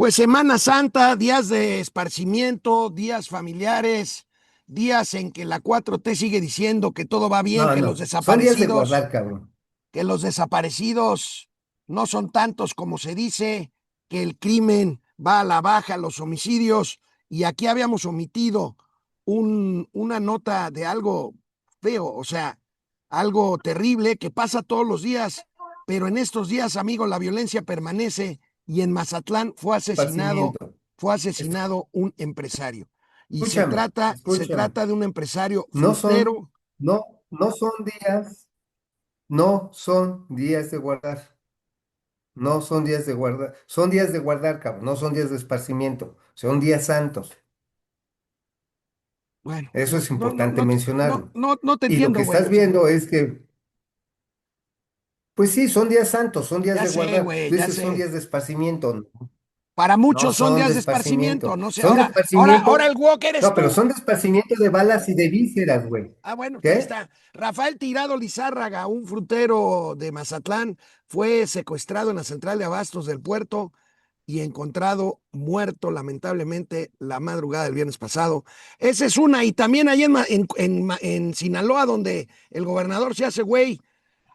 Pues Semana Santa, días de esparcimiento, días familiares, días en que la 4T sigue diciendo que todo va bien, No, no, son días de guardar, cabrón. que los desaparecidos no son tantos como se dice, que el crimen va a la baja, los homicidios, y aquí habíamos omitido una nota de algo feo, o sea, algo terrible que pasa todos los días, pero en estos días, amigo, la violencia permanece y en Mazatlán Esparcimiento. fue asesinado un empresario. Y Escúchame, se escúchame. trata de un empresario No son, frutero. no son días, no son días de guardar. No son días de guardar. Son días de guardar, cabrón. No son días de esparcimiento. Son días santos. Bueno, Eso no, es no, no, importante no, no, mencionarlo. no, no te Y lo entiendo, que güey. estás O sea, viendo es que, pues sí, son días santos, son días ya de sé, guardar. güey, Tú ya dices son sé. días de esparcimiento. No, Para no muchos son son de días de esparcimiento. esparcimiento. No sé, Son de ahora esparcimiento. el woke eres No, pero tú. son de esparcimiento de balas y de vísceras, güey. Ah, bueno, pues ahí ¿Qué? está. Rafael Tirado Lizárraga, un frutero de Mazatlán, fue secuestrado en la central de abastos del puerto y encontrado muerto lamentablemente la madrugada del viernes pasado. Esa es una. Y también ahí en Sinaloa, donde el gobernador se hace güey,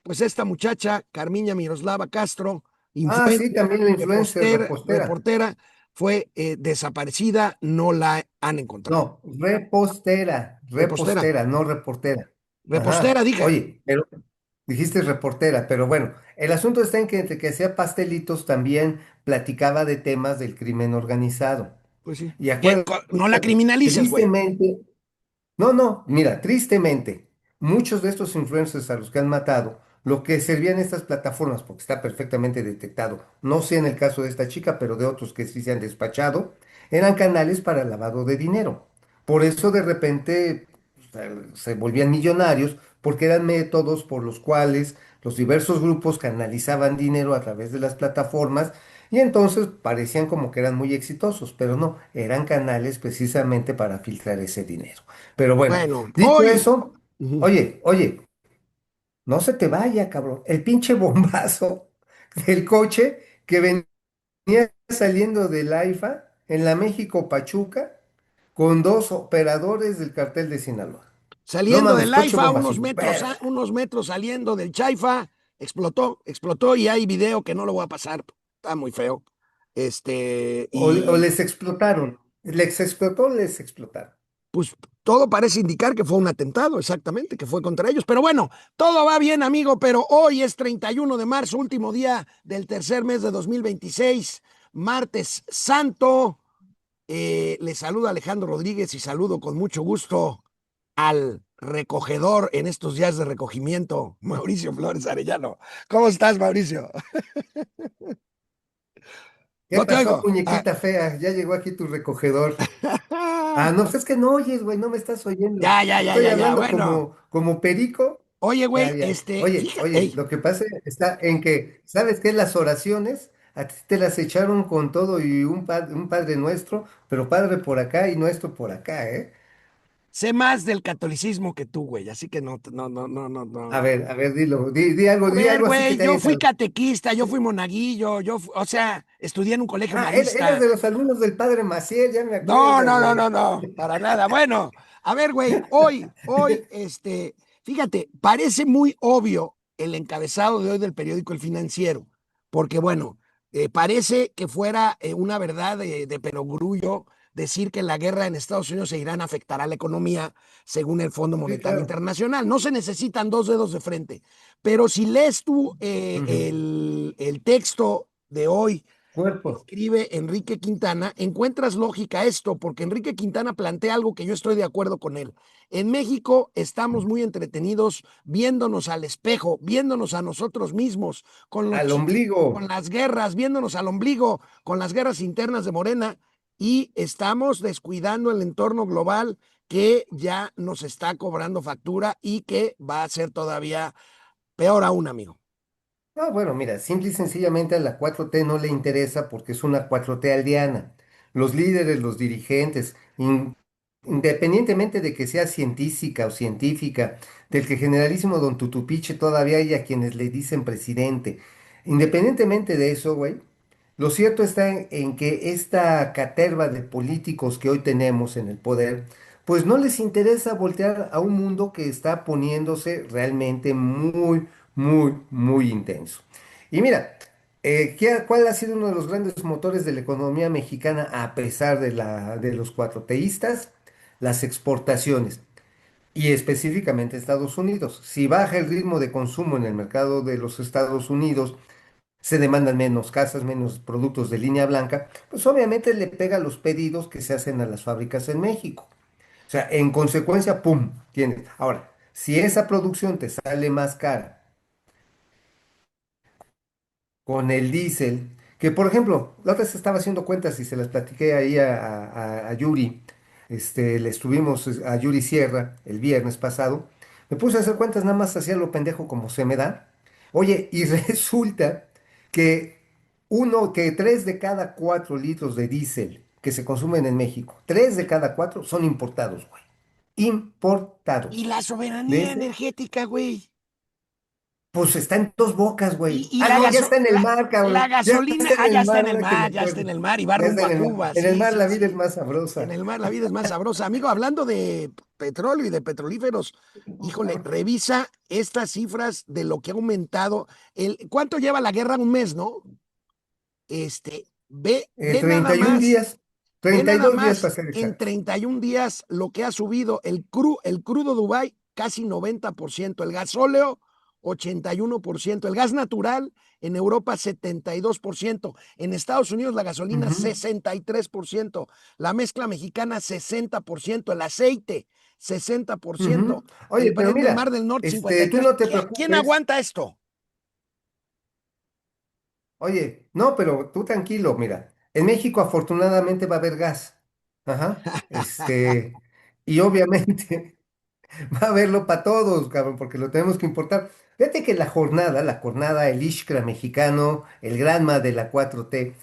pues esta muchacha, Carmiña Miroslava Castro, Ah, sí, influencer, también la influencer, repostera. reportera, fue desaparecida, no la han encontrado. No, repostera, Repostera, repostera, no reportera. repostera, Ajá. dije. Oye, pero dijiste reportera, pero bueno, el asunto está en que entre que hacía pastelitos también platicaba de temas del crimen organizado. Pues sí. Y No la acuérdate, criminalices, güey. tristemente, no, no, mira, tristemente, muchos de estos influencers a los que han matado, lo que servían estas plataformas, porque está perfectamente detectado, no sé en el caso de esta chica, pero de otros que sí se han despachado, eran canales para lavado de dinero. Por eso de repente se volvían millonarios, porque eran métodos por los cuales los diversos grupos canalizaban dinero a través de las plataformas y entonces parecían como que eran muy exitosos, pero no, eran canales precisamente para filtrar ese dinero. Pero bueno, Bueno, dicho hoy. eso, Ujú. oye, no se te vaya, cabrón. El pinche bombazo del coche que venía saliendo del AIFA en la México Pachuca con dos operadores del cartel de Sinaloa. No Saliendo mames, del coche AIFA, bombacillo. Verga. unos metros saliendo del Chaifa, explotó y hay video que no lo voy a pasar. Está muy feo. O Y les explotaron. Les explotó, les explotaron. pues todo parece indicar que fue un atentado, exactamente, que fue contra ellos. Pero bueno, todo va bien, amigo, pero hoy es 31 de marzo, último día del tercer mes de 2026, martes santo. Le saluda Alejandro Rodríguez y saludo con mucho gusto al recogedor en estos días de recogimiento, Mauricio Flores Arellano. ¿Cómo estás, Mauricio? ¿Qué No te pasó, oigo. Ah. muñequita fea? Ya llegó aquí tu recogedor. Ah, no, pues es que no oyes, güey, no me estás oyendo. Ya, ya, ya, Estoy ya, ya. hablando Bueno, como perico. oye, Ya, güey, ya. Oye, fíjate, oye, lo que pasa está en que, ¿sabes qué? Las oraciones a ti te las echaron con todo y un Padre Nuestro, pero Padre por acá y Nuestro por acá, ¿eh? sé más del catolicismo que tú, güey, así que no, no, no, no, no, no. A ver, dilo, A di ver, algo así que güey, te yo haya fui entrado. catequista, yo fui monaguillo, o sea, estudié en un colegio Ah, eras marista. de los alumnos del Padre Maciel, ya me No, acuerdo, no, no, no, güey. no, para nada. Bueno, a ver, güey, fíjate, parece muy obvio el encabezado de hoy del periódico El Financiero, porque bueno, parece que fuera una verdad de perogrullo decir que la guerra en Estados Unidos e Irán afectará la economía según el Fondo Sí, Monetario claro. Internacional. No se necesitan dos dedos de frente, pero si lees tú Ujú. el texto de hoy Cuerpo. escribe Enrique Quintana, encuentras lógica esto, porque Enrique Quintana plantea algo que yo estoy de acuerdo con él. En México estamos muy entretenidos viéndonos al espejo, viéndonos a nosotros mismos, con los Al chistes, con ombligo. las guerras, viéndonos al ombligo, con las guerras internas de Morena, y estamos descuidando el entorno global que ya nos está cobrando factura y que va a ser todavía peor aún, amigo. No, bueno, mira, simple y sencillamente a la 4T no le interesa porque es una 4T aldeana. Los líderes, los dirigentes, independientemente de que sea científica o científica, del que generalísimo don Tutupiche todavía hay a quienes le dicen presidente, independientemente de eso, güey, Lo cierto está en que esta caterva de políticos que hoy tenemos en el poder, pues no les interesa voltear a un mundo que está poniéndose realmente muy, muy, muy intenso. Y mira, ¿cuál ha sido uno de los grandes motores de la economía mexicana a pesar de los cuatro teístas? Las exportaciones. Y específicamente Estados Unidos. Si baja el ritmo de consumo en el mercado de los Estados Unidos, se demandan menos casas, menos productos de línea blanca, pues obviamente le pega a los pedidos que se hacen a las fábricas en México. O sea, en consecuencia, ¡pum! Tienes. Ahora, si esa producción te sale más cara con el diésel, que por ejemplo, la otra vez estaba haciendo cuentas y se las platiqué ahí a Yuri, le estuvimos a Yuri Sierra el viernes pasado, me puse a hacer cuentas nada más hacía lo pendejo como se me da. Oye, y resulta que que 3 de cada 4 litros de diésel que se consumen en México, 3 de cada 4 son importados, güey. Y Importados. la De soberanía ese, energética, güey. pues está en dos bocas, güey. Y Ah, la, no, ya está en el mar, la cabrón. Ya gasolina, está en ya el está mar, en el ahora que me mar, ya está en acuerdo. el mar y va Ya está rumbo en a el mar. Cuba. En el Sí, mar sí, la vida es sí. más En sabrosa. el mar la vida es más sabrosa. Amigo, hablando de petróleo y de petrolíferos, híjole, revisa estas cifras de lo que ha aumentado. ¿Cuánto lleva la guerra? Un mes, ¿no? Ve nada 31 más, días, ve treinta y nada dos días más para ser en exactos. 31 días lo que ha subido el crudo Dubai casi 90%, el gasóleo 81%, el gas natural en Europa 72%, en Estados Unidos la gasolina Ujú, 63%, la mezcla mexicana 60%, el aceite 60%, ujú. el Oye, pero Brent del Mar mira, del Norte tú 53%. no te ¿Quién preocupes. aguanta esto? Oye, no, pero tú tranquilo, mira. En México afortunadamente va a haber gas. Ajá. Y obviamente. Va a haberlo para todos, cabrón, porque lo tenemos que importar. Fíjate que la jornada, el Ishkra mexicano, el Granma de la 4T,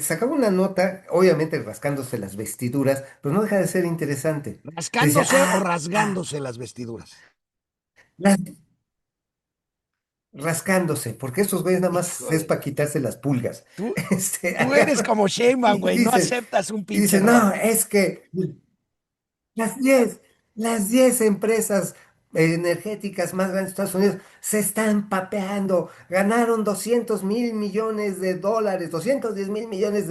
sacaba una nota, obviamente rascándose las vestiduras, pero no deja de ser interesante. Decía, ¿Rascándose o rasgándose las vestiduras? las- rascándose, porque estos güeyes nada más es Híjole. para quitarse las pulgas. Tú, tú eres Agarra como Sheinbaum, y güey, no dice, aceptas un y pinche dice, error. no, es que Las 10, las 10 empresas energéticas más grandes de Estados Unidos se están papeando. Ganaron $200.000 millones, 210.000 millones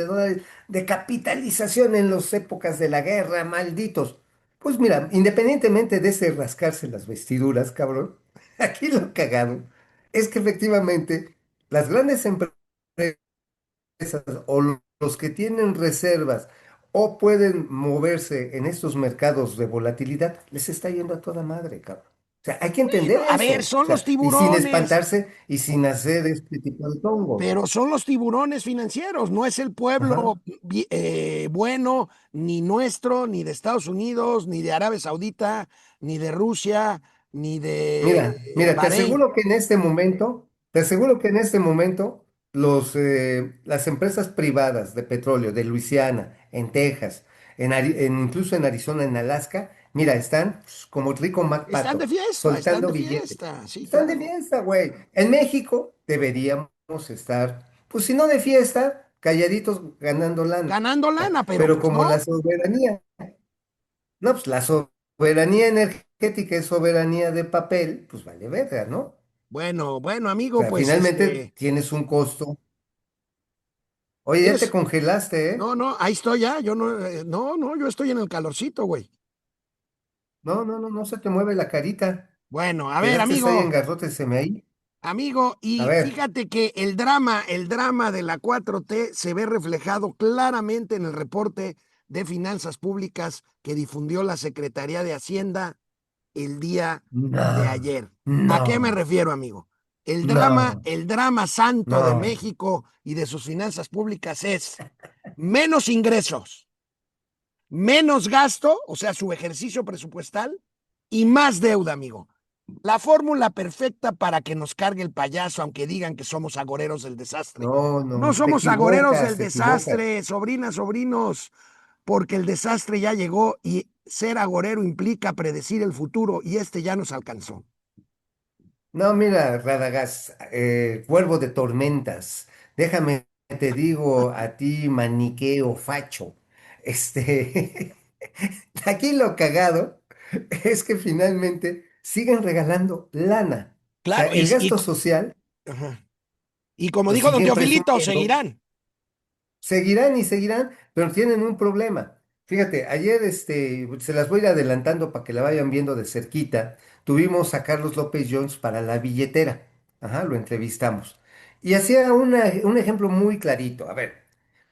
de capitalización en las épocas de la guerra, malditos. Pues mira, independientemente de ese rascarse las vestiduras, cabrón, aquí lo cagado es que efectivamente las grandes empresas o los que tienen reservas o pueden moverse en estos mercados de volatilidad, les está yendo a toda madre, cabrón. O sea, hay que entender Bueno, a eso. ver, O son sea, los y sin tiburones, espantarse y sin hacer este tipo de tongos. pero son los tiburones financieros, no es el pueblo Ajá. bueno, ni nuestro, ni de Estados Unidos, ni de Arabia Saudita, ni de Rusia, ni de Mira, Bahrein. te aseguro que en este momento las empresas privadas de petróleo de Luisiana, en Texas, incluso en Arizona, en Alaska, mira, están como el rico MacPato, Están soltando de billetes. fiesta, sí, Están de claro. fiesta, güey. En México deberíamos estar, pues si no de fiesta, calladitos ganando lana. Ganando lana, pero Pero pues como no. la soberanía, no, pues la soberanía energética es soberanía de papel, pues vale verga, ¿no? O Bueno, bueno, amigo, sea, pues finalmente tienes un costo. Oye, ya te ¿quieres? congelaste, ¿eh? No, no, ahí estoy ya. Yo no, no, yo estoy en el calorcito, güey. No, no, no, no se te mueve la carita. Bueno, a ver, Quedaste ahí en amigo, garrote, se me ahí. A y ver. fíjate que el drama de la 4T se ve reflejado claramente en el reporte de finanzas públicas que difundió la Secretaría de Hacienda el día de No, ayer. ¿A qué me no, refiero, amigo? no, El drama santo de no. México y de sus finanzas públicas es menos ingresos, menos gasto, o sea, su ejercicio presupuestal, y más deuda, amigo. La fórmula perfecta para que nos cargue el payaso, aunque digan que somos agoreros del desastre. No, No no, te somos agoreros equivocas, del te equivocas. desastre, sobrinas, sobrinos, porque el desastre ya llegó y ser agorero implica predecir el futuro y este ya nos alcanzó. No, mira, Radagás, cuervo de tormentas, déjame te digo a ti, maniqueo facho. Este, aquí lo cagado es que finalmente siguen regalando lana. O sea, Claro, el gasto social ajá. Y como lo dijo don siguen Teofilito, presumiendo. seguirán. Seguirán y seguirán, pero tienen un problema. Fíjate, ayer se las voy a ir adelantando para que la vayan viendo de cerquita. Tuvimos a Carlos López Jones para la billetera. Ajá, lo entrevistamos. Y hacía un ejemplo muy clarito. A ver,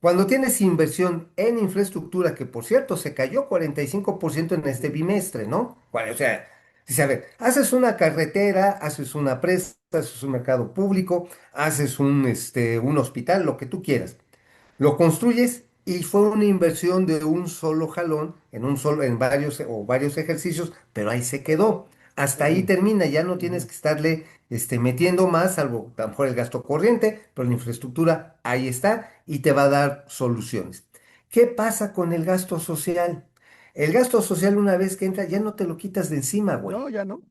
cuando tienes inversión en infraestructura, que por cierto se cayó 45% en este bimestre, ¿no? O sea, dice, a ver, haces una carretera, haces una presa, haces un mercado público, haces un hospital, lo que tú quieras. Lo construyes y fue una inversión de un solo jalón, en varios ejercicios, pero ahí se quedó. Hasta ahí Ujú, termina, ya no tienes ujú. que estarle metiendo más, salvo a lo mejor el gasto corriente, pero la infraestructura ahí está y te va a dar soluciones. ¿Qué pasa con el gasto social? El gasto social una vez que entra ya no te lo quitas de encima, güey. No, ya no.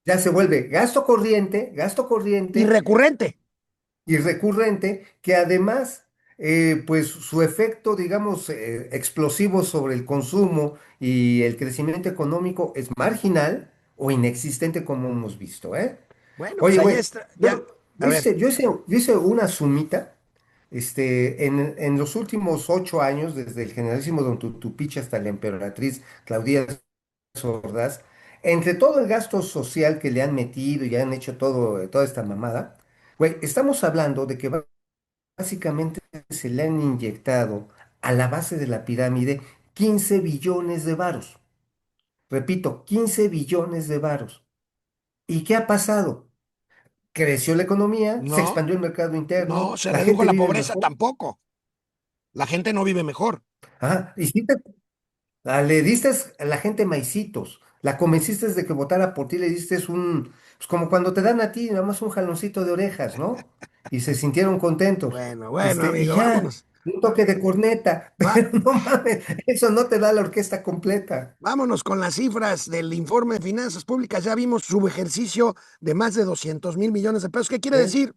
Ya se vuelve gasto Y corriente recurrente. y recurrente, que además, pues su efecto, digamos, explosivo sobre el consumo y el crecimiento económico es marginal o inexistente como hemos visto, ¿eh? Bueno, pues Oye, ahí güey, está. Ya. yo, A yo ver, hice, yo hice, yo hice una sumita, en los últimos 8 años, desde el generalísimo Don Tutupiche hasta la emperatriz Claudia Ordaz, entre todo el gasto social que le han metido y han hecho toda esta mamada, güey, estamos hablando de que básicamente se le han inyectado a la base de la pirámide 15 billones de varos. Repito, 15 billones de varos. ¿Y qué ha pasado? Creció la economía, se no, expandió el mercado interno, no, se la redujo gente la vive pobreza mejor. tampoco. La gente no vive mejor. Ajá, y sí le diste a la gente maicitos, la convenciste de que votara por ti, le diste pues como cuando te dan a ti nada más un jaloncito de orejas, ¿no? Y se sintieron contentos. Bueno, bueno, Y amigo, ya, vámonos. un toque de corneta, Va- pero no mames, eso no te da la orquesta completa. vámonos con las cifras del informe de finanzas públicas. Ya vimos su ejercicio de más de 200,000 millones de pesos. ¿Qué quiere ¿Eh? decir?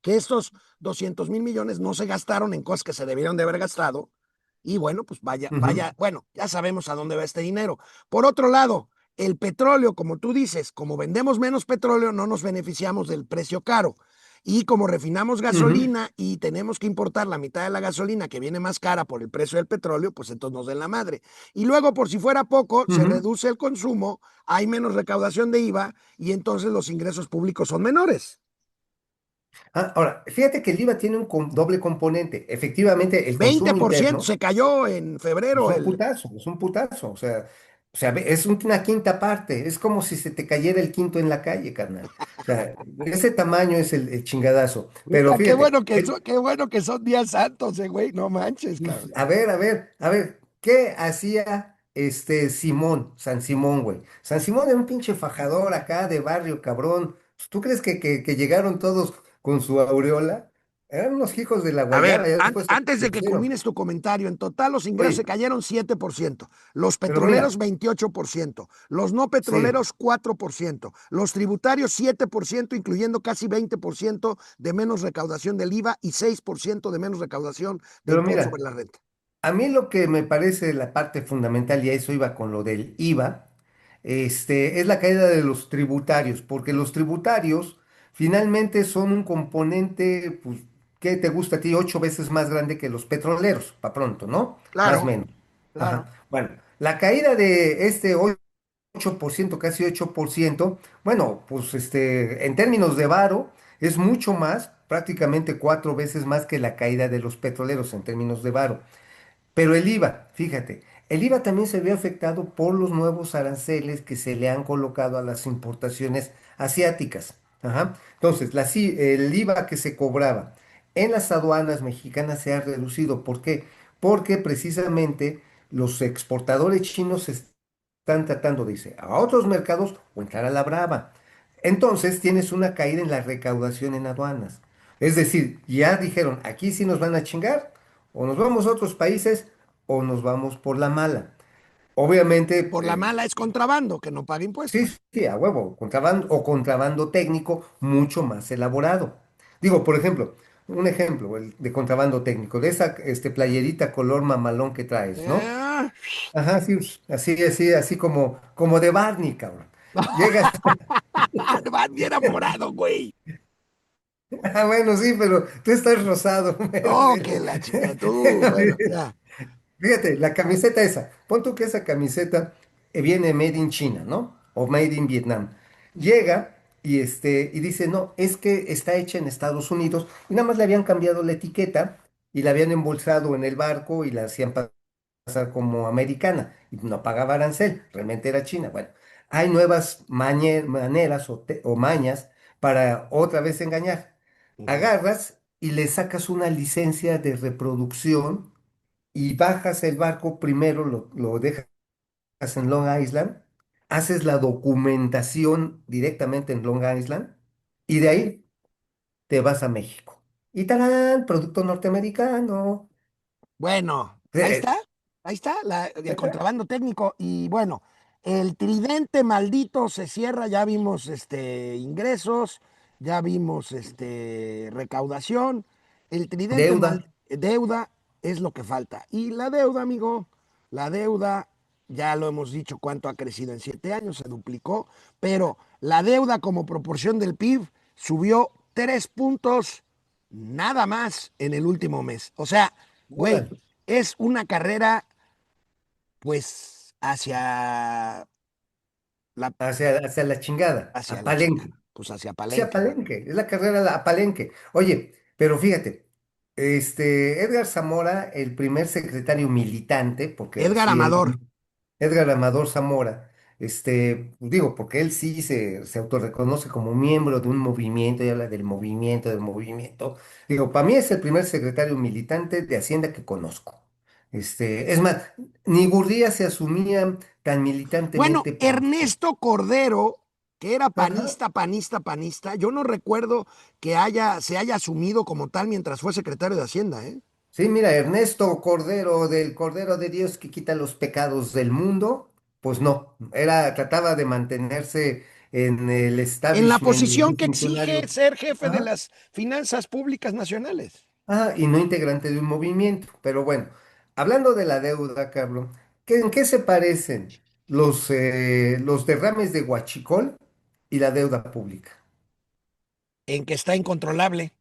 Que estos 200,000 millones no se gastaron en cosas que se debieron de haber gastado. Y bueno, pues vaya, Ujú, vaya, bueno, ya sabemos a dónde va este dinero. Por otro lado, el petróleo, como tú dices, como vendemos menos petróleo, no nos beneficiamos del precio caro. Y como refinamos ujú, gasolina y tenemos que importar la mitad de la gasolina que viene más cara por el precio del petróleo, pues entonces nos den la madre. Y luego, por si fuera poco, se ujú. reduce el consumo, hay menos recaudación de IVA y entonces los ingresos públicos son menores. Ahora, fíjate que el IVA tiene un doble componente. Efectivamente, el veinte consumo por ciento interno se cayó en es febrero un el... putazo, es un putazo. O sea, es una quinta parte. Es como si se te cayera el quinto en la calle, carnal. O sea, ese tamaño es el chingadazo. Pero Puta, fíjate, qué bueno que son días santos, güey, no manches, pues, cabrón. a ver, ¿qué hacía Simón, San Simón, güey? San Simón era un pinche fajador acá de barrio, cabrón. Pues, ¿tú crees que llegaron todos con su aureola? Eran unos hijos de la A ver, guayaba, ya después se antes de que pusieron. culmines tu comentario, en total los ingresos se Oye, cayeron 7%, los pero petroleros mira, 28%, los no sí. petroleros 4%, los tributarios 7%, incluyendo casi 20% de menos recaudación del IVA y 6% de menos recaudación de Pero impuesto sobre mira, la renta. a mí lo que me parece la parte fundamental, y a eso iba con lo del IVA, es la caída de los tributarios, porque los tributarios finalmente son un componente, pues, ¿qué te gusta a ti? 8 veces más grande que los petroleros, para pronto, ¿no? Más o Claro, menos. Ajá. claro. Bueno, la caída de este 8%, casi 8%, bueno, pues en términos de varo, es mucho más, prácticamente 4 veces más que la caída de los petroleros en términos de varo. Pero el IVA, fíjate, el IVA también se ve afectado por los nuevos aranceles que se le han colocado a las importaciones asiáticas. Ajá. Entonces, el IVA que se cobraba en las aduanas mexicanas se ha reducido. ¿Por qué? Porque precisamente los exportadores chinos están tratando de irse a otros mercados o entrar a la brava. Entonces, tienes una caída en la recaudación en aduanas. Es decir, ya dijeron, aquí sí nos van a chingar, o nos vamos a otros países, o nos vamos por la mala. Obviamente, Por la mala es contrabando, que no paga sí, impuestos. sí, a huevo, contrabando o contrabando técnico mucho más elaborado. Digo, por ejemplo, un ejemplo, el de contrabando técnico, de esa playerita color mamalón que traes, ¿no? Ah, Ajá, sí, así como de Barney, cabrón. Llegas, va bien enamorado, güey. ah, bueno, sí, pero tú estás rosado, Oh, que verde. la chinga, tú, bueno, ya. Fíjate, la camiseta esa, pon tú que esa camiseta viene made in China, ¿no? O made in Vietnam. Llega y dice, no, es que está hecha en Estados Unidos y nada más le habían cambiado la etiqueta y la habían embolsado en el barco y la hacían pasar como americana y no pagaba arancel, realmente era China. Bueno, hay nuevas maneras o mañas para otra vez engañar. Ujú. Agarras y le sacas una licencia de reproducción y bajas el barco primero, lo dejas en Long Island, haces la documentación directamente en Long Island y de ahí te vas a México. Y tarán, producto norteamericano. Bueno, Eh, ahí está el contrabando técnico. Y bueno, el tridente maldito se cierra, ya vimos ingresos, ya vimos recaudación. El tridente Deuda. deuda es lo que falta. Y la deuda, amigo, la deuda, ya lo hemos dicho cuánto ha crecido en 7 años, se duplicó, pero la deuda como proporción del PIB subió 3 puntos nada más en el último mes. O sea, güey, Órale. es una carrera, pues, la, Hacia la chingada, hacia a la chingada, Palenque. pues hacia Sí, a Palenque, güey. Palenque, es la carrera a Palenque. Oye, pero fíjate, Edgar Zamora, el primer secretario militante, porque Edgar así él, Amador. Edgar Amador Zamora, digo, porque él sí se autorreconoce como miembro de un movimiento y habla del movimiento, del movimiento. Digo, para mí es el primer secretario militante de Hacienda que conozco. Es más, ni Gurría se asumía tan Bueno, militantemente panista. Ernesto Cordero, que era Ajá. panista, yo no recuerdo que se haya asumido como tal mientras fue secretario de Hacienda, ¿eh? Sí, mira, Ernesto Cordero del Cordero de Dios que quita los pecados del mundo, pues no, trataba de mantenerse en el En la establishment de posición un que exige funcionario, ser jefe de ajá, las finanzas públicas nacionales. y no integrante de un movimiento. Pero bueno, hablando de la deuda, Carlos, ¿en qué se parecen los derrames de Huachicol y la deuda pública? En que está incontrolable.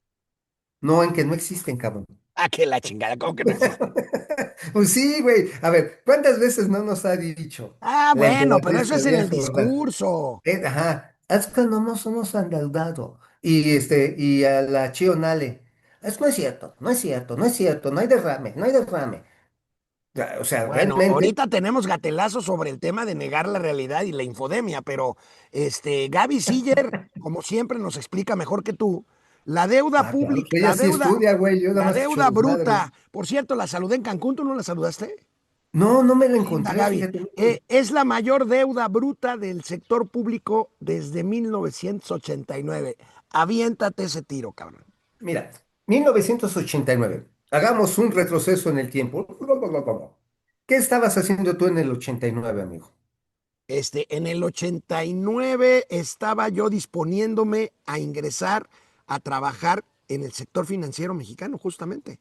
No, en que no existen, cabrón. Ah, que la chingada, ¿cómo que no existe? Pues sí, güey. A ver, ¿cuántas veces no nos ha dicho Ah, la bueno, pero emperatriz eso es en María el Sorda? discurso. Ajá, es que no nos hemos endeudado. Y a la Chionale, no es cierto, no es cierto, no es cierto, no hay derrame, no hay derrame. O sea, Bueno, realmente, ahorita tenemos gatelazo sobre el tema de negar la realidad y la infodemia, pero Gaby Siller, como siempre, nos explica mejor que tú, la deuda claro, pública, pues ella sí estudia, güey, yo nada la más hecho deuda desmadre. bruta. Por cierto, la saludé en Cancún, ¿tú no la saludaste? No, no me la Linda encontré, Gaby. fíjate. No. Es la mayor deuda bruta del sector público desde 1989. Aviéntate ese tiro, cabrón. Mira, 1989. Hagamos un retroceso en el tiempo. ¿Qué estabas haciendo tú en el 89, amigo? En el 89 estaba yo disponiéndome a ingresar a trabajar en el sector financiero mexicano, justamente.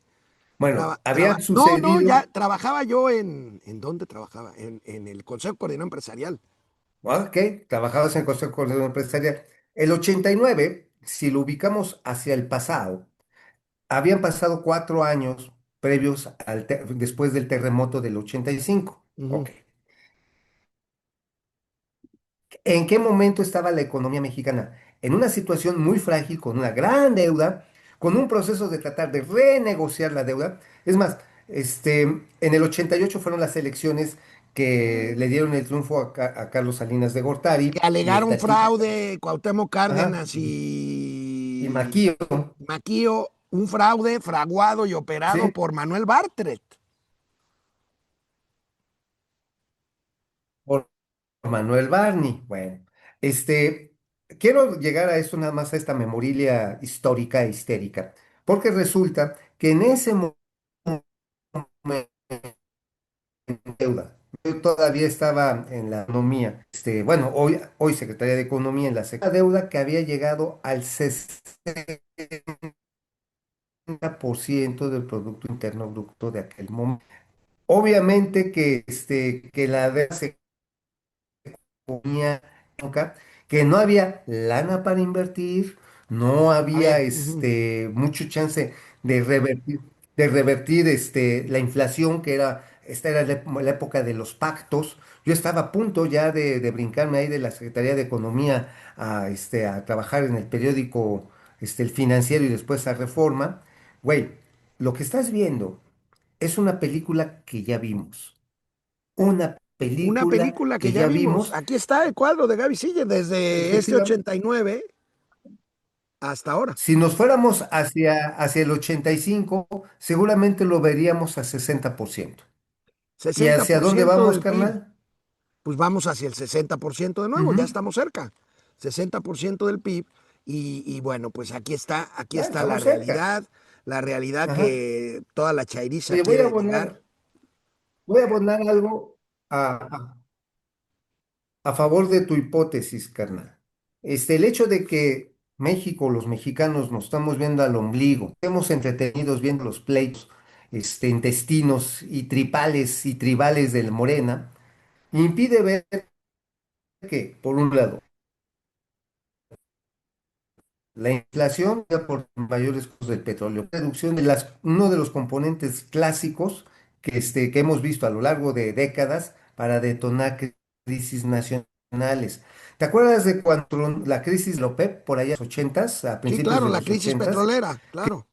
Bueno, había No, no, sucedido. ya trabajaba yo ¿en dónde trabajaba? En el Consejo Coordinador Empresarial. Ok, trabajabas en el Consejo Coordinador Empresarial. El 89, si lo ubicamos hacia el pasado, habían pasado 4 años previos después del terremoto del 85. Ujú. Ok. ¿En qué momento estaba la economía mexicana? En una situación muy frágil, con una gran deuda, con un proceso de tratar de renegociar la deuda. Es más, en el 88 fueron las elecciones que le dieron el triunfo a Carlos Salinas de Que Gortari y el alegaron Tachito. fraude, Cuauhtémoc Ajá. Cárdenas Y y Maquillo, Maquío, un fraude fraguado y operado ¿sí? por Manuel Bartlett. Por Manuel Barney. Bueno, quiero llegar a esto nada más a esta memorilia histórica e histérica, porque resulta que en ese momento deuda. Yo todavía estaba en la economía, bueno, hoy Secretaría de Economía en la deuda que había llegado al 60%. 30% del Producto Interno Bruto de aquel momento. Obviamente que la deuda se ponía bronca, que no había lana para invertir, no A había ver, ujú. mucho chance de revertir la inflación, esta era la época de los pactos. Yo estaba a punto ya de brincarme ahí de la Secretaría de Economía a trabajar en el periódico El Financiero y después a Reforma. Güey, lo que estás viendo es una película que ya vimos. Una Una película película que que ya ya vimos. vimos. Aquí está el cuadro de Gaby Siller desde este Efectivamente. 89 hasta ahora. Si nos fuéramos hacia el 85, seguramente lo veríamos a 60%. ¿Y sesenta hacia por dónde ciento vamos, del PIB. carnal? Pues vamos hacia el 60% de nuevo, ya Ujú. estamos cerca. 60% del PIB. Y bueno, pues aquí Ah, está estamos cerca. la realidad Ajá. que toda la chairiza Oye, voy a quiere negar. abonar, voy a abonar algo a favor de tu hipótesis, carnal. El hecho de que México, los mexicanos, nos estamos viendo al ombligo, estemos entretenidos viendo los pleitos, intestinos y tripales y tribales del Morena, impide ver que, por un lado, la inflación ya por mayores costos del petróleo, reducción de uno de los componentes clásicos que hemos visto a lo largo de décadas para detonar crisis nacionales. ¿Te acuerdas de cuando la crisis de la OPEP por allá en los ochentas, a Sí, principios claro, de la los crisis ochentas? petrolera, claro.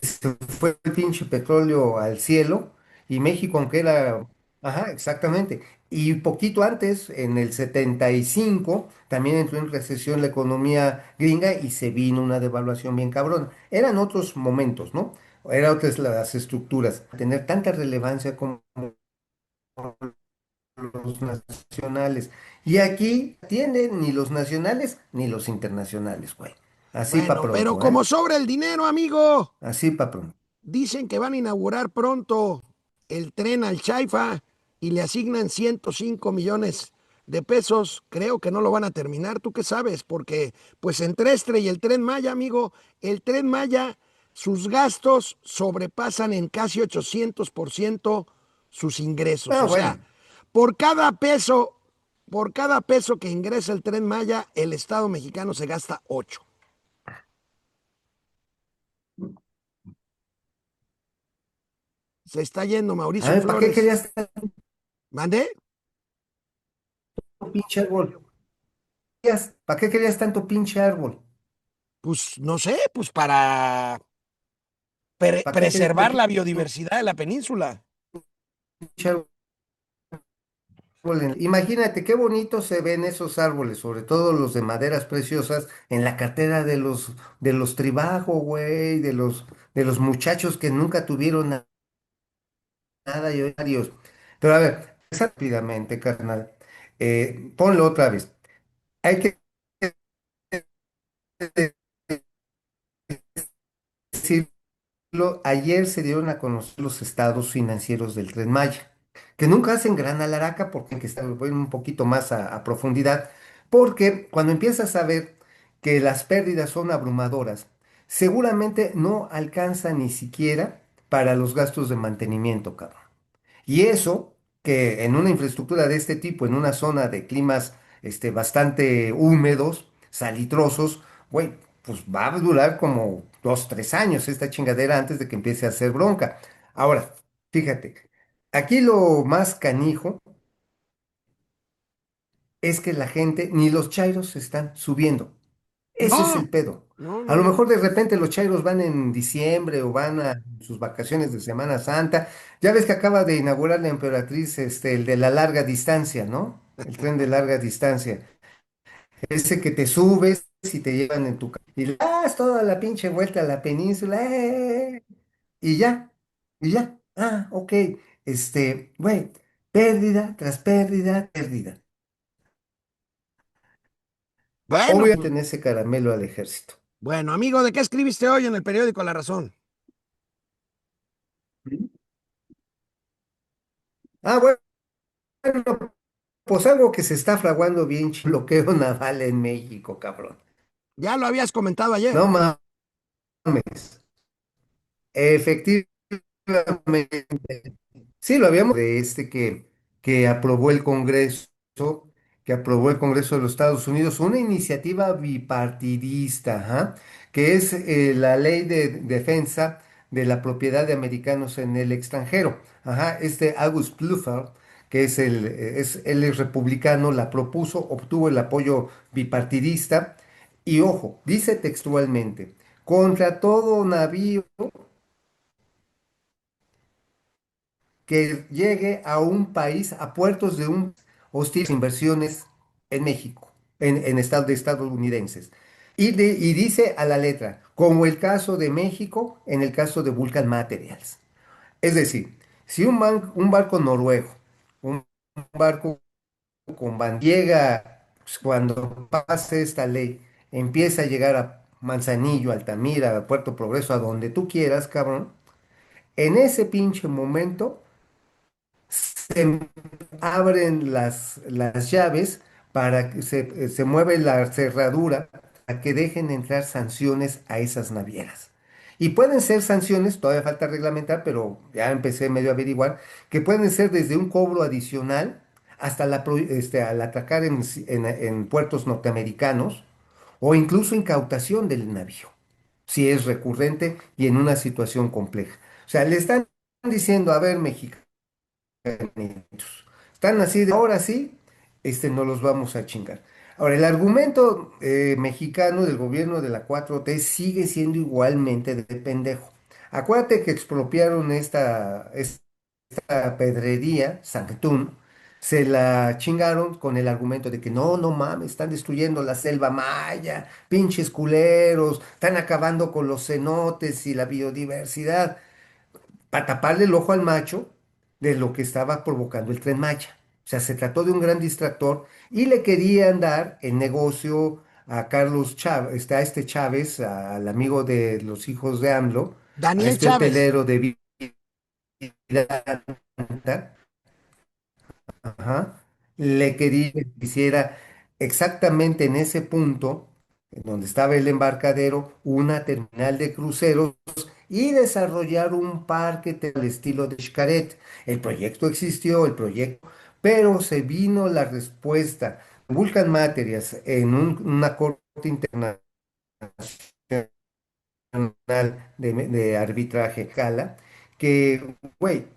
Se fue el pinche petróleo al cielo y México, aunque era, ajá, exactamente. Y poquito antes, en el 75 también entró en recesión la economía gringa y se vino una devaluación bien cabrón. Eran otros momentos, ¿no? Eran otras las estructuras. Tener tanta relevancia como los nacionales. Y aquí tienen ni los nacionales ni los internacionales, güey. Así para Bueno, pero pronto, como ¿eh? sobra el dinero, amigo, Así para pronto. dicen que van a inaugurar pronto el tren al Chaifa y le asignan 105 millones de pesos. Creo que no lo van a terminar. ¿Tú qué sabes? Porque pues entre Estre y el tren Maya, amigo, el tren Maya, sus gastos sobrepasan en casi 800% sus ingresos. Ah, O sea, bueno. por cada peso, por cada peso que ingresa el tren Maya, el Estado mexicano se gasta 8. Se está yendo A Mauricio ver, ¿para qué Flores. querías tanto ¿Mandé? pinche árbol? ¿Para qué querías tanto pinche árbol? Pues no sé, pues para ¿Para qué querías preservar tanto la biodiversidad de la península. pinche árbol? Imagínate qué bonito se ven esos árboles, sobre todo los de maderas preciosas, en la cartera de los tribajo, güey, de los muchachos que nunca tuvieron nada y hoy adiós. Pero a ver, rápidamente, carnal, ponlo otra vez. Hay que decir ayer se dieron a conocer los estados financieros del Tren Maya, que nunca hacen gran alaraca porque hay que estar voy un poquito más a profundidad, porque cuando empiezas a ver que las pérdidas son abrumadoras, seguramente no alcanza ni siquiera para los gastos de mantenimiento, cabrón. Y eso, que en una infraestructura de este tipo, en una zona de climas bastante húmedos, salitrosos, güey, pues va a durar como 2, 3 años esta chingadera antes de que empiece a hacer bronca. Ahora, fíjate, aquí lo más canijo es que la gente, ni los chairos se están subiendo. Ese es No, el pedo. no, A no, lo no. mejor de repente los chairos van en diciembre o van a sus vacaciones de Semana Santa. Ya ves que acaba de inaugurar la Emperatriz, el de la larga distancia, ¿no? El tren de larga distancia. Ese que te subes y te llevan en tu carro. Y le das toda la pinche vuelta a la península. Y ya, y ya. Ah, ok. Güey, pérdida tras pérdida, pérdida. Bueno, Obviamente pues, en ese caramelo al ejército. bueno, amigo, ¿de qué escribiste hoy en el periódico La Razón? Ah, bueno. Pues algo que se está fraguando bien, bloqueo naval en México, cabrón. Ya lo habías comentado ayer. No mames. efectivamente. Sí, lo habíamos de que aprobó el Congreso, que aprobó el Congreso de los Estados Unidos, una iniciativa bipartidista, ajá, que es la ley de defensa de la propiedad de americanos en el extranjero. Ajá, August Blufeld, que él es republicano, la propuso, obtuvo el apoyo bipartidista y ojo, dice textualmente, contra todo navío que llegue a un país, a puertos de un hostiles inversiones en México, en estados de estadounidenses. Y dice a la letra, como el caso de México, en el caso de Vulcan Materials. Es decir, si un barco noruego, un barco con llega, pues, cuando pase esta ley, empieza a llegar a Manzanillo, Altamira, a Puerto Progreso, a donde tú quieras, cabrón, en ese pinche momento se abren las llaves para que se mueve la cerradura para que dejen entrar sanciones a esas navieras. Y pueden ser sanciones, todavía falta reglamentar, pero ya empecé medio a averiguar, que pueden ser desde un cobro adicional hasta al atracar en puertos norteamericanos o incluso incautación del navío, si es recurrente y en una situación compleja. O sea, le están diciendo, a ver, México, están así de ahora sí, no los vamos a chingar. Ahora, el argumento mexicano del gobierno de la 4T sigue siendo igualmente de pendejo. Acuérdate que expropiaron esta pedrería, Sanctún, se la chingaron con el argumento de que no, no mames, están destruyendo la selva maya, pinches culeros, están acabando con los cenotes y la biodiversidad para taparle el ojo al macho de lo que estaba provocando el Tren Maya. O sea, se trató de un gran distractor y le querían dar el negocio a Carlos Chávez, a este Chávez, al amigo de los hijos de AMLO, a Daniel este Chávez. hotelero de Vidanta. Ajá. Le quería que hiciera exactamente en ese punto, en donde estaba el embarcadero, una terminal de cruceros y desarrollar un parque al estilo de Xcaret. El proyecto existió, el proyecto, pero se vino la respuesta. Vulcan Materials en una corte internacional de arbitraje, Cala, que, güey,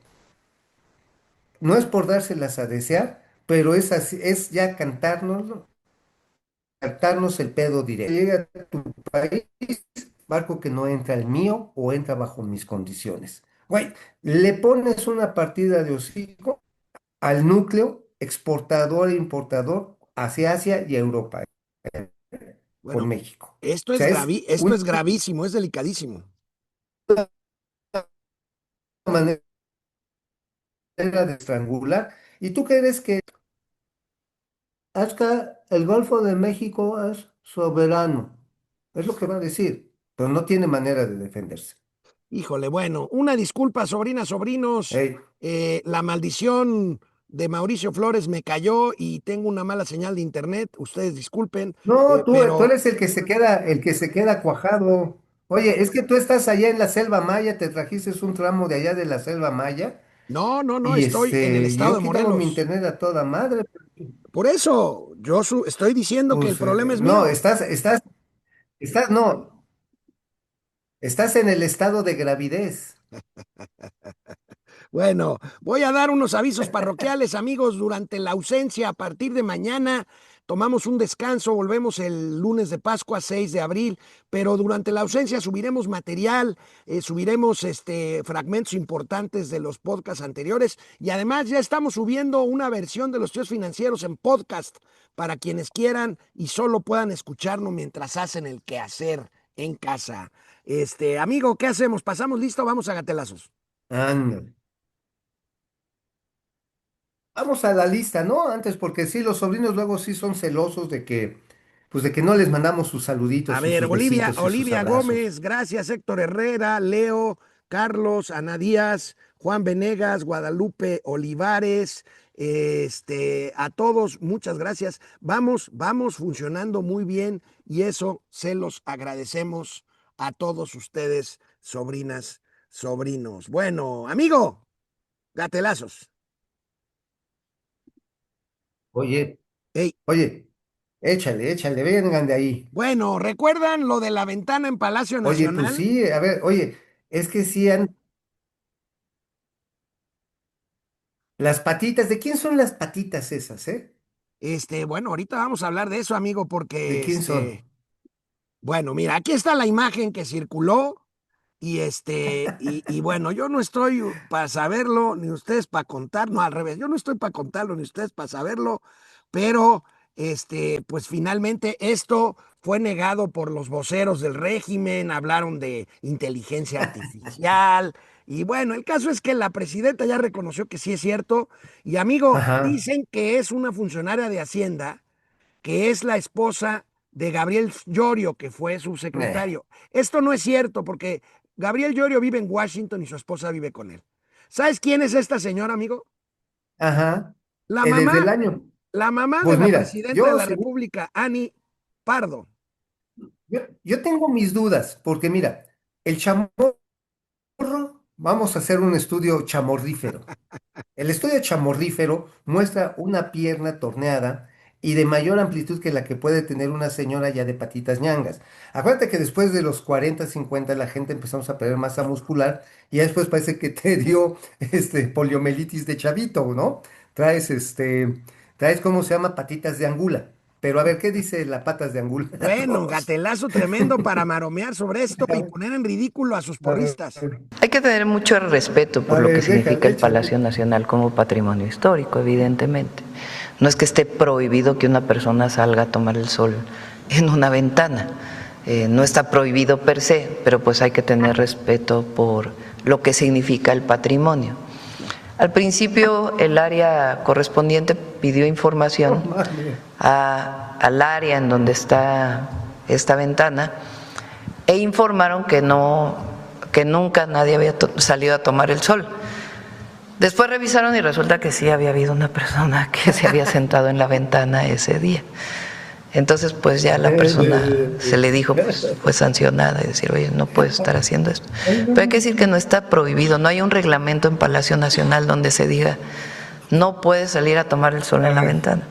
no es por dárselas a desear, pero es así, es ya cantarnos el pedo directo. Llega a tu país, barco que no entra el mío o entra bajo mis condiciones. Güey, le pones una partida de hocico al núcleo exportador e importador hacia Asia y Europa con Bueno, México. O sea, es esto una es gravísimo, es delicadísimo. manera de estrangular. ¿Y tú crees que hasta el Golfo de México es soberano? Es lo que va a decir, pero no tiene manera de defenderse. Híjole, bueno, una disculpa, sobrinas, sobrinos. Ey, La maldición de Mauricio Flores me cayó y tengo una mala señal de internet. Ustedes disculpen, no, tú pero eres el que se queda cuajado. Oye, es que tú estás allá en la selva maya, te trajiste un tramo de allá de la selva maya no, no, no, y estoy en el estado yo de aquí tengo mi Morelos. internet a toda madre. Por eso, estoy diciendo que el Pues problema es no, mío. no, estás en el estado de gravidez. Bueno, voy a dar unos avisos parroquiales, amigos, durante la ausencia. A partir de mañana tomamos un descanso, volvemos el lunes de Pascua, 6 de abril, pero durante la ausencia subiremos material, subiremos fragmentos importantes de los podcasts anteriores y además ya estamos subiendo una versión de los tíos financieros en podcast para quienes quieran y solo puedan escucharnos mientras hacen el quehacer en casa. Amigo, ¿qué hacemos? ¿Pasamos listo? Vamos a gatelazos. Ándale. Vamos a la lista, ¿no? Antes, porque sí, los sobrinos luego sí son celosos pues de que no les mandamos sus A saluditos y ver, sus besitos y sus Olivia abrazos. Gómez, gracias Héctor Herrera, Leo, Carlos, Ana Díaz, Juan Venegas, Guadalupe Olivares, a todos, muchas gracias. Vamos funcionando muy bien y eso se los agradecemos a todos ustedes, sobrinas, sobrinos. Bueno, amigo, gatelazos. Oye, Ey, oye, échale, échale, vengan de ahí. bueno, ¿recuerdan lo de la ventana en Palacio Oye, pues Nacional? sí, a ver, oye, es que sí han... Las patitas, ¿de quién son las patitas esas, eh? Bueno, ahorita vamos a hablar de eso, amigo, ¿De porque quién son? bueno, mira, aquí está la imagen que circuló y bueno, yo no estoy para saberlo, ni ustedes para contar, no, al revés, yo no estoy para contarlo, ni ustedes para saberlo, pero pues finalmente esto fue negado por los voceros del régimen, hablaron de inteligencia artificial, y bueno, el caso es que la presidenta ya reconoció que sí es cierto, y amigo, Ajá, dicen que es una funcionaria de Hacienda que es la esposa de Gabriel Llorio, que fue eh, subsecretario. Esto no es cierto porque Gabriel Llorio vive en Washington y su esposa vive con él. ¿Sabes quién es esta señora, amigo? ajá, La desde el mamá, año. la mamá de Pues la mira, presidenta de la República, Annie Pardo. yo tengo mis dudas, porque mira, el chamorro, vamos a hacer un estudio chamorrífero. El estudio chamorrífero muestra una pierna torneada y de mayor amplitud que la que puede tener una señora ya de patitas ñangas. Acuérdate que después de los 40, 50 la gente empezamos a perder masa muscular y ya después parece que te dio poliomielitis de chavito, ¿no? Traes traes ¿cómo se llama? Patitas de angula. Pero a ver, ¿qué dice la patas de angula Bueno, 2? gatelazo tremendo para maromear sobre esto y poner en ridículo a sus A ver, porristas. Hay que tener mucho respeto por a lo que ver, significa déjale, el échale. Palacio Nacional como patrimonio histórico, evidentemente. No es que esté prohibido que una persona salga a tomar el sol en una ventana. No está prohibido per se, pero pues hay que tener respeto por lo que significa el patrimonio. Al principio el área correspondiente pidió No información mames. al área en donde está esta ventana e informaron que no, que nunca nadie había salido a tomar el sol. Después revisaron y resulta que sí había habido una persona que se había sentado en la ventana ese día. Entonces, pues ya la persona se le dijo, pues fue sancionada y decir, oye, no puedes estar haciendo esto. Pero hay que decir que no está prohibido, no hay un reglamento en Palacio Nacional donde se diga, no puedes salir a tomar el sol A en la ver. ventana.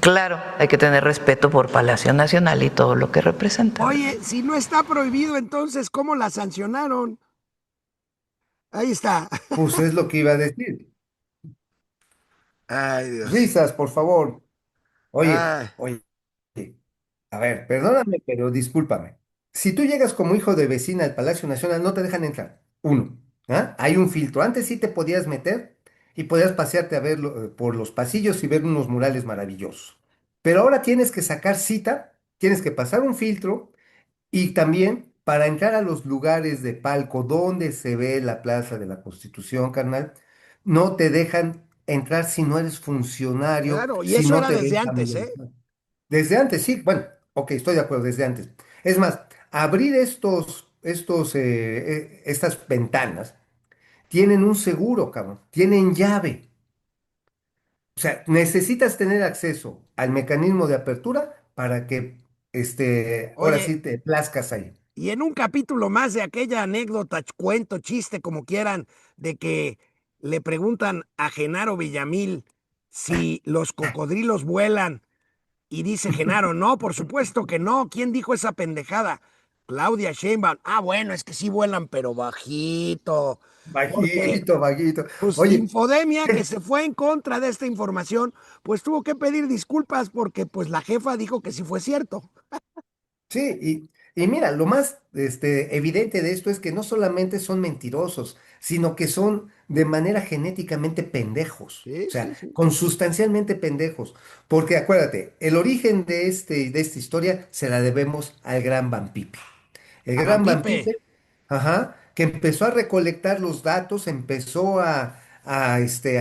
Claro, hay que tener respeto por Palacio Nacional y todo lo que representa, ¿verdad? Oye, si no está prohibido, entonces, ¿cómo la sancionaron? Ahí está. Pues es lo que iba a decir. Ay, Dios. Risas, por favor. Oye, Ay, oye, a ver, perdóname, pero discúlpame. Si tú llegas como hijo de vecina al Palacio Nacional, no te dejan entrar. Uno, ¿ah? Hay un filtro. Antes sí te podías meter y podías pasearte a ver por los pasillos y ver unos murales maravillosos. Pero ahora tienes que sacar cita, tienes que pasar un filtro y también para entrar a los lugares de palco donde se ve la Plaza de la Constitución, carnal, no te dejan entrar si no eres funcionario, claro, y si eso no era te desde ven antes, ¿eh? familiarizado. Desde antes, sí, bueno, ok, estoy de acuerdo, desde antes. Es más, abrir estas ventanas tienen un seguro, cabrón, tienen llave. O sea, necesitas tener acceso al mecanismo de apertura para que, ahora Oye, sí te plazcas ahí. y en un capítulo más de aquella anécdota, cuento, chiste, como quieran, de que le preguntan a Genaro Villamil si los cocodrilos vuelan y dice Genaro, no, por supuesto que no. ¿Quién dijo esa pendejada? Claudia Sheinbaum. Ah, bueno, es que sí vuelan, pero bajito. Porque, Vaguito, vaguito. pues, Oye, Infodemia, que se fue en contra de esta información, pues tuvo que pedir disculpas porque, pues, la jefa dijo que sí fue cierto. sí, y mira, lo más evidente de esto es que no solamente son mentirosos, sino que son de manera genéticamente pendejos, Sí, o sí, sea, sí. consustancialmente pendejos. Porque acuérdate, el origen de esta historia se la debemos al gran Van Pipe. El A Van gran Van Pipe. Pipe, ajá, que empezó a recolectar los datos, empezó a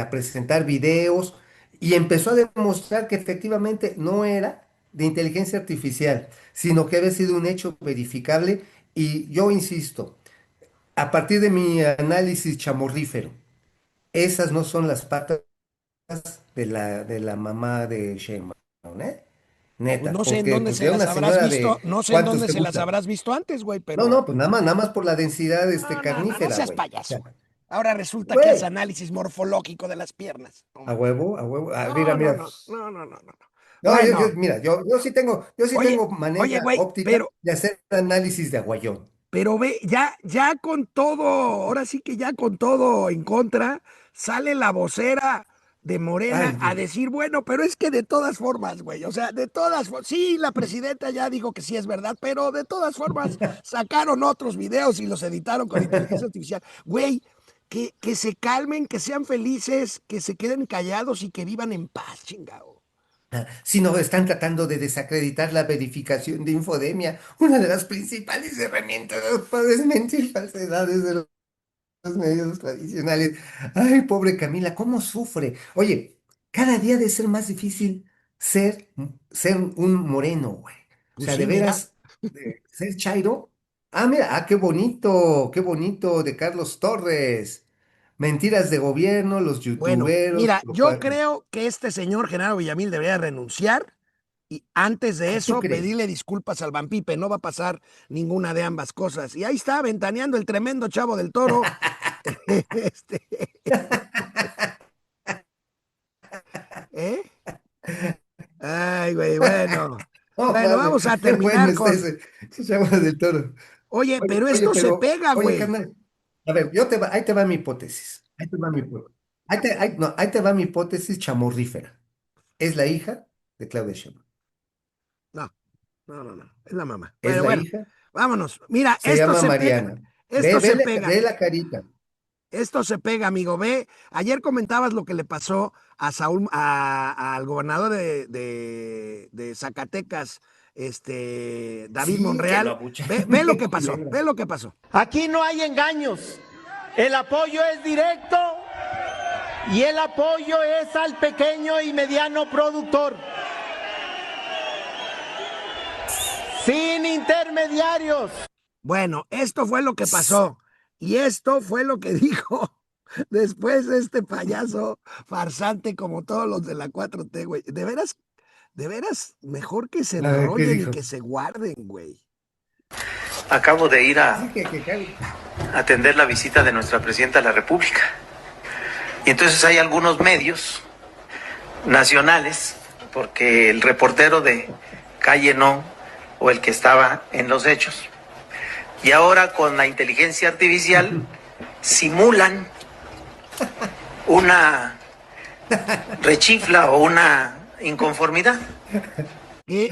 presentar videos y empezó a demostrar que efectivamente no era de inteligencia artificial, sino que había sido un hecho verificable. Y yo insisto, a partir de mi análisis chamorrífero, esas no son las patas de la mamá de Sheinbaum, ¿eh? Pues neta, no sé en porque dónde pues se ya las una habrás señora visto, de, no sé en ¿cuántos dónde te se las gusta? habrás visto antes, güey, No, pero no, pues nada más por la densidad no carnífera, seas güey. O sea, payaso. Ahora resulta que hace güey, análisis morfológico de las piernas. No a mames. huevo, a huevo. Ah, mira, No, no, mira. no, no, no, no, no. No, Bueno, mira, yo sí oye, tengo oye, manera güey, óptica de hacer análisis de aguayón. pero ve, ya con todo, ahora sí que ya con todo en contra, sale la vocera de Morena Ay, a Dios. decir, bueno, pero es que de todas formas, güey, o sea, de todas formas, sí, la presidenta ya dijo que sí es verdad, pero de todas formas sacaron otros videos y los editaron con inteligencia artificial. Güey, que se calmen, que sean felices, que se queden callados y que vivan en paz, chingado. Sino están tratando de desacreditar la verificación de infodemia, una de las principales herramientas para desmentir falsedades de los medios tradicionales. Ay, pobre Camila, ¿cómo sufre? Oye, cada día de ser más difícil ser un moreno, güey. O Pues sea, de sí, mira, veras, ser chairo. Ah, mira, qué bonito de Carlos Torres. Mentiras de gobierno, los bueno, youtuberos, mira, yo creo que este señor Genaro Villamil debería renunciar y antes de Ay, ¿tú eso crees? pedirle disculpas al Vampipe, no va a pasar ninguna de ambas cosas. Y ahí está, ventaneando el tremendo Chavo del Toro. Este, ¿eh? Ay, güey, bueno. No, Bueno, mames, vamos a qué bueno terminar está con. ese chavo del toro. Oye, pero Oye, esto se pero, pega, oye, güey. carnal, a ver, ahí te va mi hipótesis. Ahí te va mi hipótesis. No, ahí te va mi hipótesis chamorrífera. Es la hija de Claudia Sheinbaum. No, no, no, no. Es la mamá. Es Pero la bueno, hija, vámonos. Mira, se llama Mariana. esto se Ve pega. la carita. Esto se pega, amigo. Ve, ayer comentabas lo que le pasó a Saúl, al gobernador de Zacatecas, David Sí, que lo Monreal. abucharon Ve lo bien que pasó, culero. ve lo que pasó. Aquí no hay engaños. El apoyo es directo y el apoyo es al pequeño y mediano productor. Sin intermediarios. Bueno, esto fue lo que pasó. Y esto fue lo que dijo después este payaso farsante como todos los de la 4T, güey. De veras, mejor que se A ver, ¿qué enrollen y dijo? que se guarden, güey. Acabo de ir a Sí, que atender la visita de nuestra presidenta de la República. Y entonces hay algunos medios nacionales, porque el reportero de Calle No, o el que estaba en los hechos, y ahora con la inteligencia artificial simulan una rechifla o una inconformidad. Qué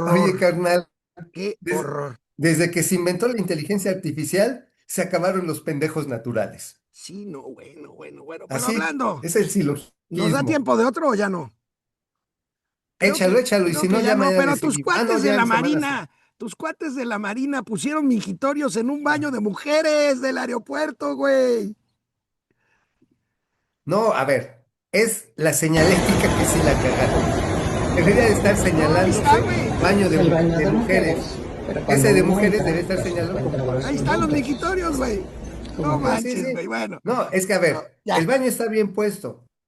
Oye, horror, carnal, qué des- horror. desde que se inventó la inteligencia artificial, se acabaron los pendejos naturales. Sí, no, bueno, bueno, bueno. Pero Así hablando, es el ¿nos da silogismo. tiempo de otro o ya no? Échalo, y Creo si que no, ya ya no, mañana le pero seguimos. Ah, no, ya en Semana Santa. tus cuates de la Marina pusieron mingitorios en un baño de mujeres del aeropuerto, güey. No, a ver, es la señalética que sí la cagaron. Debería de estar No, ahí está, señalándose güey. baño El baño de de mujeres. mujeres. Pero Ese cuando de uno mujeres entra, debe estar señalado entre como los Ahí baño de están los hombres. mingitorios, güey. No como que Sí, sí, manches, sí. güey. Bueno, No, es que a no, ver, ya. el baño está bien puesto.